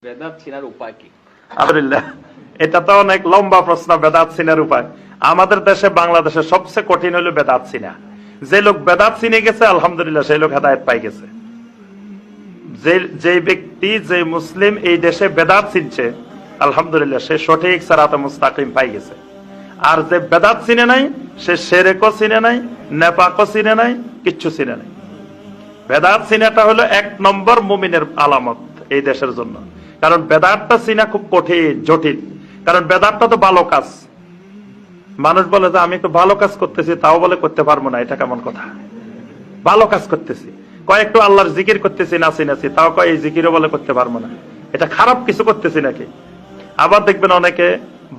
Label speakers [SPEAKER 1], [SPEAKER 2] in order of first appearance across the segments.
[SPEAKER 1] বেদাত চিনার উপায় কি?
[SPEAKER 2] আলহামদুলিল্লাহ, এটা তো অনেক লম্বা প্রশ্ন। বেদাত চিনার উপায় আমাদের দেশে, বাংলাদেশে সবচেয়ে কঠিন হলো বেদাত চিনা। যে লোক বেদাত চিনে গেছে আলহামদুলিল্লাহ, সেই লোক হেদায়েত পাই গেছে। যে ব্যক্তি, যে মুসলিম এই দেশে বেদাত চিনছে আলহামদুলিল্লাহ, সে সঠিক সিরাতে মুস্তাকিম পাই গেছে। আর যে বেদাত চিনে নাই, সে শিরকও চিনে নাই, নেফাকও চিনে নাই, কিচ্ছু চিনে নাই। বেদাত চিনাটা হলো 1 নম্বর মুমিনের আলামত এই দেশের জন্য। কারণ বেদাতটা চিনা খুব কঠিন, জটিল। কারণ বেদাতটা তো ভালো কাজ। মানুষ বলে যে আমি একটু ভালো কাজ করতেছি, তাও বলে করতে পারবো না। এটা কেমন কথা? ভালো কাজ করতেছি, কয় একটু আল্লাহর জিকির করতেছি, নাচি, তাও কয় এই জিকিরও বলে করতে পারবো না। এটা খারাপ কিছু করতেছি নাকি? আবার দেখবেন অনেকে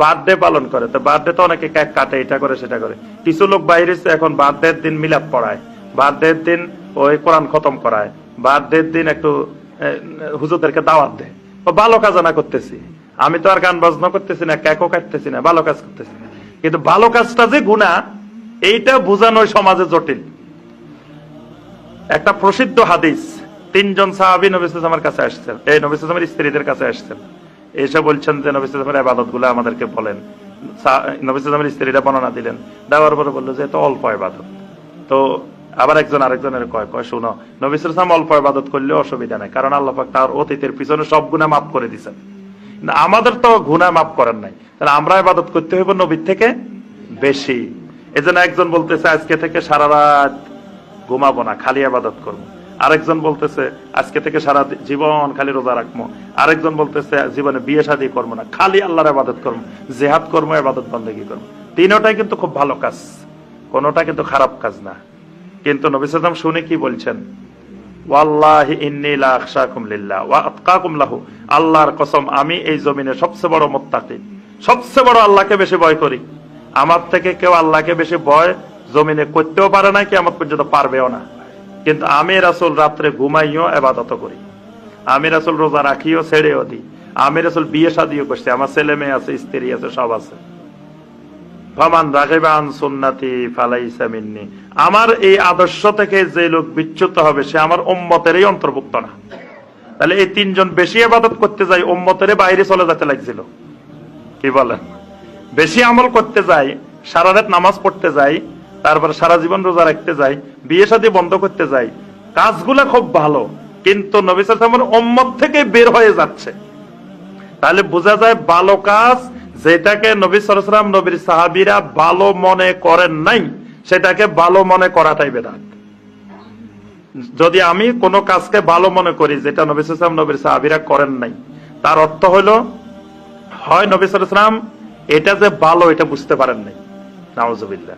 [SPEAKER 2] বার্থডে পালন করে, তো বার্থডে তো অনেকে কেক কাটে, এটা করে সেটা করে। কিছু লোক বাইরে এখন বার্থডের দিন মিলাদ পড়ায়, বার্থডের দিন ওই কোরআন খতম করায়, বার্থডের দিন একটু হুজুরদেরকে দাওয়াত দেয়। ভালো কাজ না করতেছি, আমি তো আর গান বাজনা করতেছি না, কেকও কাটতেছি না, ভালো কাজ করতেছি। কিন্তু ভালো কাজটা যে গুনাহ, এইটা বোঝানো সমাজে জটিল। একটা প্রসিদ্ধ হাদিস, 3 জন সাহাবী নবী সাল্লাল্লাহু আলাইহি ওয়াসাল্লামের কাছে আসছেন, এই নবী সাল্লাল্লাহু আলাইহি ওয়াসাল্লামের স্ত্রীদের কাছে আসছেন। এসে বলছেন যে নবী সাল্লাল্লাহু আলাইহি ওয়াসাল্লামের ইবাদতগুলো আমাদেরকে বলেন। নবী সাল্লাল্লাহু আলাইহি ওয়াসাল্লামের স্ত্রীরা বর্ণনা দিলেন, দেওয়ার পরে বললো যে এত অল্প ইবাদত। তো আবার একজন আরেকজনের কয় শুনো, নবী সাল্লাল্লাহু আলাইহি ওয়াসাল্লাম অল্প ইবাদত করলে অসুবিধা নাই, কারণ আল্লাহ পাক তার অতীতের পিছনে সব গুনাহ মাফ করে দিয়েছেন। আমাদের তো গুনাহ মাফ করেন নাই, তাহলে আমরা ইবাদত করতে হইব নবীর থেকে বেশি। এজন্য একজন বলতেছে আজকে থেকে সারা রাত ঘুমাবো না, খালি ইবাদত করবো। আরেকজন বলতেছে আজকে থেকে সারা জীবন খালি রোজা রাখবো। আরেকজন বলতেছে জীবনে বিয়ে শাদী করবো না, খালি আল্লাহর ইবাদত করবো, জিহাদ করবো, ইবাদত বন্দেগী করবো। তিনটাই কিন্তু খুব ভালো কাজ, কোনটা কিন্তু খারাপ কাজ না। কিন্তু নবী সাল্লাল্লাহু আলাইহি ওয়াসাল্লাম শুনে কি বলছেন? ওয়াল্লাহি ইন্নী লা আখশাকুম লিল্লাহ ওয়া আতকাকুম লাহু, আল্লাহর কসম আমি এই জমিনে সবচেয়ে বড় মুত্তাকি, সবচেয়ে বড় আল্লাহকে বেশি ভয় করি। আমার থেকে কেউ আল্লাহকে বেশি ভয় জমিনে করতেও পারে না, কিয়ামত পর্যন্ত পারবেও না। কিন্তু আমি রাসূল রাত্রে ঘুমাইও ইবাদত করি, আমি রাসূল রোজা রাখিও, ছেড়েও দিই, আমি রাসূল বিয়ে শাদীও করছি, আমার ছেলে মেয়ে আছে, স্ত্রী আছে, সব আছে। ফামান রাগিবা আন সুন্নতি ফালাইসা মিন্নি, আমার এই আদর্শ থেকে যে লোক বিচ্যুত হবে সে আমার উম্মতেরই অন্তর্ভুক্ত না। তাহলে এই 3 জন বেশি ইবাদত করতে যায়, উম্মতের বাইরে চলে যেতে লাগছিল। কি বলেন? বেশি আমল করতে যায়, সারা রাত নামাজ পড়তে যায়, তারপর সারা জীবন রোজা রাখতে যায়, বিয়ে শাদী বন্ধ করতে যায়, কাজগুলা খুব ভালো, কিন্তু নবী সাল্লাল্লাহু আলাইহি ওয়াসাল্লামের উম্মত থেকে বের হয়ে যাচ্ছে। তাহলে বোঝা যায় ভালো কাজ যেটাকে নবী সাল্লাল্লাহু আলাইহি ওয়াসাল্লাম, নবীর সাহাবীরা ভালো মনে করেন নাই, সেটাকে ভালো মনে করাটাই বেদাত। যদি আমি কোন কাজকে ভালো মনে করি যেটা নবী সাল্লাল্লাহু আলাইহি ওয়াসাল্লাম, নবীর সাহাবীরা করেন নাই, তার অর্থ হলো হয় নবী সাল্লাল্লাহু আলাইহি ওয়াসাল্লাম এটা যে ভালো এটা বুঝতে পারেন নাই, নাউজুবিল্লাহ,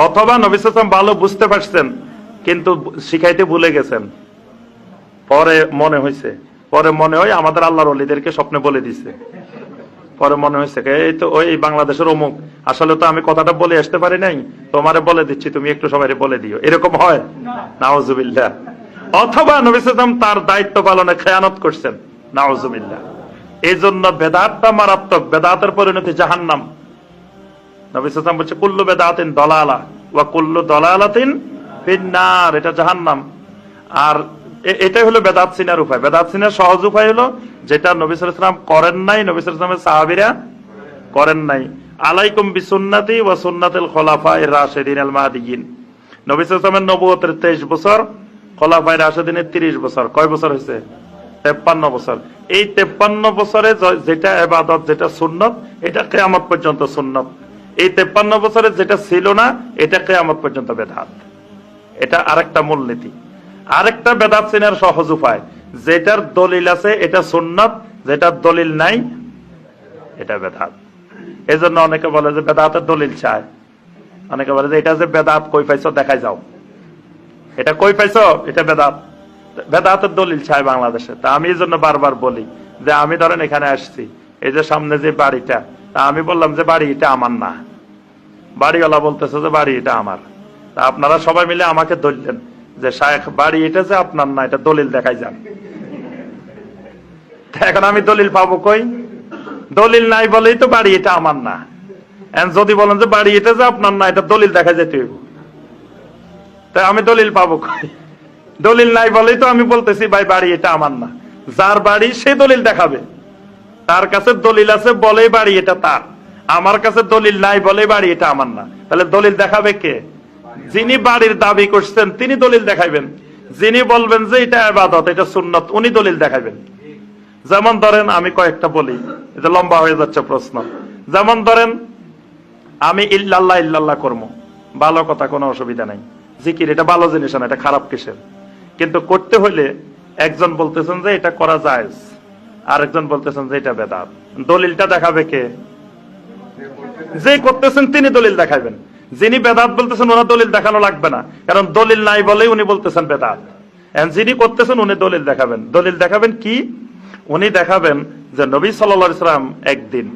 [SPEAKER 2] অথবা নবী সাল্লাল্লাহু আলাইহি ওয়াসাল্লাম ভালো বুঝতে পারছেন কিন্তু শিখাইতে ভুলে গেছেন। পরে মনে হয় আমাদের আল্লাহর ওলিদেরকে স্বপ্নে বলে দিছে, পরে মনে হয়েছে এই তো ওই বাংলাদেশের অমুক, আসলে তো আমি কথাটা বলে আসতে পারি নাই, তোমারে বলে দিচ্ছি, তুমি একটু সবাই বলে দিও। এরকম হয়? নাউজুবিল্লাহ। অথবা নবী সাল্লাল্লাহু আলাইহি ওয়াসাল্লাম তার দায়িত্ব পালনে খেয়ানত করছেন, নাউজুবিল্লাহ। এই জন্য বেদাতটা মারাত্মক, বেদাতের পরিণতি জাহান্নাম। নবী সাল্লাল্লাহু আলাইহি ওয়াসাল্লাম বলছে কুল্লু বেদাতিন দালালা ওয়া কুল্লু দালালাতিন ফিন্নার, এটা জাহান্নাম। আর এটাই হলো বেদাত চিনার উপায়। বেদাত চিনার সহজ উপায় হলো যেটা নবী সাল্লাল্লাহু আলাইহি ওয়াসাল্লাম করেন নাই, নবী সাল্লাল্লাহু আলাইহি ওয়াসাল্লামের সাহাবীরা করেন নাই। আলাইকুম বিসুন্নতি ওয়া সুন্নাতিল খুলাফায়ে রাশিদিন আল মাহদিয়িন। নবী সাল্লাল্লাহু আলাইহি ওয়াসাল্লামের নবুয়তের 23 বছর, খুলাফায়ে রাশিদিনের 30 বছর। কয় বছর হয়েছে? 53 বছর। এই 53 বছরে যেটা ইবাদত, যেটা সুন্নত, এটা কিয়ামত পর্যন্ত সুন্নত। এই 53 বছরে যেটা ছিল না, এটা কিয়ামত পর্যন্ত বেদাত। এটা আরেকটা মূলনীতি। আরেকটা বেদাত চিনার সহজ উপায়, যেটার দলিল আছে এটা সুন্নত, যেটার দলিল নাই এটা বেদাত। এই জন্য অনেকে বলে যে বেদাতের দলিল চায়, অনেকে বলে যে এটা যে বেদাত কই পাইছো দেখাই যাও, এটা কই পাইছো, এটা বেদাত। বেদাতের দলিল চায় বাংলাদেশে। তা আমি এই জন্য বারবার বলি যে আমি ধরেন এখানে আসছি, এই যে সামনে যে বাড়িটা, তা আমি বললাম যে বাড়ি এটা আমার না, বাড়িওয়ালা বলতেছে যে বাড়ি এটা আমার। তা আপনারা সবাই মিলে আমাকে ধরলেন যে শায়েখ বাড়ি এটা যে আপনার না, এটা দলিল দেখাই যান। এখন আমি দলিল পাবো কই? দলিল নাই বলেই তো বাড়ি এটা আমার না। যদি বলেন যে বাড়ি এটা যে আপনার না, এটা দলিল দেখা যেতে হইব, তাই আমি দলিল পাবো কই? দলিল নাই বলেই তো আমি বলতেছি ভাই বাড়ি এটা আমার না। যার বাড়ি সে দলিল দেখাবে, তার কাছে দলিল আছে বলে বাড়ি এটা তার, আমার কাছে দলিল নাই বলে বাড়ি এটা আমার না। তাহলে দলিল দেখাবে কে? যিনি বাড়ির দাবি করছেন তিনি দলিল দেখাইবেন, যিনি বলবেন যে এটা ইবাদত এটা সুন্নত উনি দলিল দেখাইবেন। যেমন ধরেন আমি কয়েকটা বলি, এটা লম্বা হয়ে যাচ্ছে প্রশ্ন। যেমন ধরেন আমি ইল্লাল্লাহ ইল্লাল্লাহ করবো, ভালো কথা, কোনো অসুবিধা নাই, জিকির এটা ভালো জিনিস না, এটা খারাপ কিসের? কিন্তু করতে হইলে একজন বলতেছেন যে এটা করা জায়েজ, আরেকজন বলতেছেন যে এটা বেদাত। দলিলটা দেখাবে কে? যে করতেছেন তিনি দলিল দেখাবেন, যিনি বেদাত বলতেছেন ওনার দলিল দেখানো লাগবে না, কারণ দলিল নাই বলেই উনি বলতেছেন বেদাত। যিনি করতেছেন উনি দলিল দেখাবেন। দলিল দেখাবেন কি? উনি দেখাবেন যে নবী সাল্লাল্লাহু আলাইহি ওয়াসাল্লাম একদিন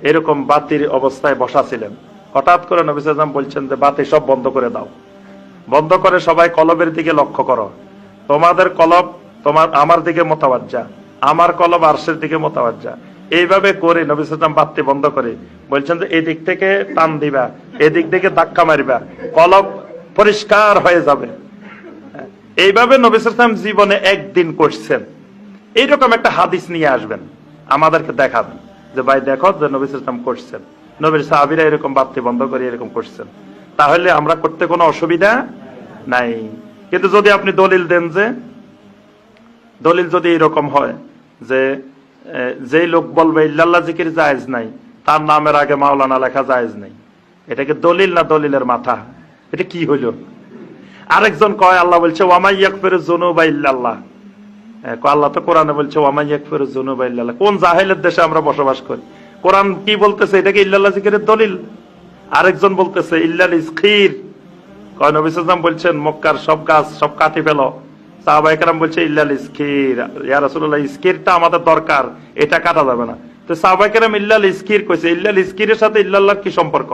[SPEAKER 2] এরকম বাতির অবস্থায় বসা ছিলেন, হঠাৎ করে নবী সাল্লাল্লাহু আলাইহি ওয়াসাল্লাম বলছেন যে বাতি সব বন্ধ করে দাও, বন্ধ করে সবাই কলবের দিকে লক্ষ্য করো, তোমাদের কলব আমার দিকে মোতাবাজ্জা, আমার কলব আরশের দিকে মোতাবাজ্জা। এইভাবে করে নবী সাল্লাল্লাহু আলাইহি ওয়াসাল্লাম বাতি বন্ধ করে বলছেন যে এই দিক থেকে টান দিবা, এদিক থেকে ধাক্কা মারবা, কলব পরিষ্কার হয়ে যাবে। এইভাবে নবী সাল্লাল্লাহু আলাইহি ওয়াসাল্লাম জীবনে একদিন করছেন। এইরকম একটা হাদিস নিয়ে আসবেন, আমাদেরকে দেখাবেন যে ভাই দেখো যে নবী সাল্লাল্লাহু আলাইহি ওয়াসাল্লাম করছেন, নবীর সাহাবীরা এরকম বাতি বন্ধ করে এরকম করছেন, তাহলে আমরা করতে কোনো অসুবিধা নাই। কিন্তু যদি আপনি দলিল দেন, যে দলিল যদি এরকম হয় যে যেই লোক বলবে ইল্লাল্লাহ জিকির জায়েজ নাই, তার নামের আগে মাওলানা লেখা জায়েজ নাই, এটা কি দলিল না দলিলের মাথা? এটা কি হইল? আরেকজন কয় আল্লাহ বলছে ওয়ামাই ইয়াগফিরু যুনুবা ইল্লাল্লাহ, আল্লাহ তো কোরআনে বলছে ওয়ামাই ইয়াগফিরু যুনুবা ইল্লাল্লাহ। কোন জাহেলের দেশে আমরা বসবাস করি? কোরআন কি বলতেছে? এটা কি ইল্লাল্লাহ জিকিরের দলিল? আরেকজন বলতেছে ইল্লাল ইসখির, কয় নবী সাল্লাল্লাহু আলাইহি ওয়াসাল্লাম বলছেন মক্কার সব গাছ সব কাটি ফেলো, সাহাবায়ে কেরাম বলছে ইল্লাল ইসখির, ইয়া রাসূলুল্লাহ ইসখিরটা আমাদের দরকার, এটা কাটা যাবে না। তো সাহাবায়ে কেরাম ইল্লাল ইসখির কইছে, ইল্লাল ইসখিরের সাথে ইল্লাল্লাহর কি সম্পর্ক?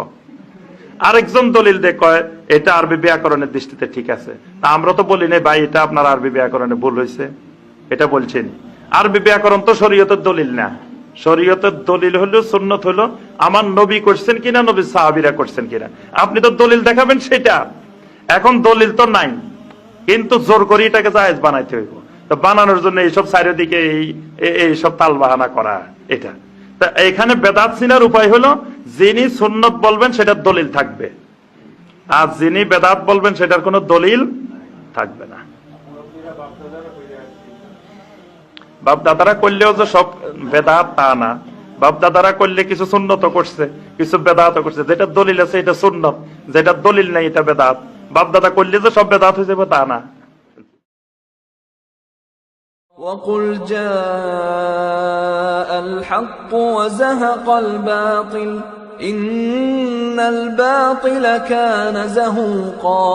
[SPEAKER 2] আরেকজন দলিল দিয়ে কয় এটা আরবি ব্যাকরণের দৃষ্টিতে ঠিক আছে। তা আমরা তো বলি না ভাই এটা আপনার আরবি ব্যাকরণে ভুল হয়েছে, এটা বলছেন। আরবি ব্যাকরণ তো শরীয়তের দলিল না, শরীয়তের দলিল হলো সুন্নত হলো আমার নবী করছেন কিনা, নবীর সাহাবীরা করছেন কিনা। আপনি তো দলিল দেখাবেন সেটা, এখন দলিল তো নাই, কিন্তু জোর করে এটাকে জায়েজ বানাইতে হইব। তো বানানোর জন্য এইসব চারিদিকে এইসব তাল বাহানা করা, এটা তা এখানে বেদাত চিনার উপায় হলো যিনি সুন্নত বলবেন সেটার দলিল থাকবে, আর যিনি বেদাত বলবেন সেটার কোনো দলিল থাকবে না। বাপ দাদারা করলেও যে সব বেদাত তা না, বাপ দাদারা করলে কিছু সুন্নত করছে, কিছু বেদাত করছে, যেটা দলিল আছে এটা সুন্নত, যেটা দলিল নেই এটা বেদাত। বাপ দাদা করলে যে সব বেদাত হয়ে যাবে তা না।
[SPEAKER 1] وَقُلْ جَاءَ الْحَقُّ وَزَهَقَ الْبَاطِلُ إِنَّ الْبَاطِلَ كَانَ زَهُوقًا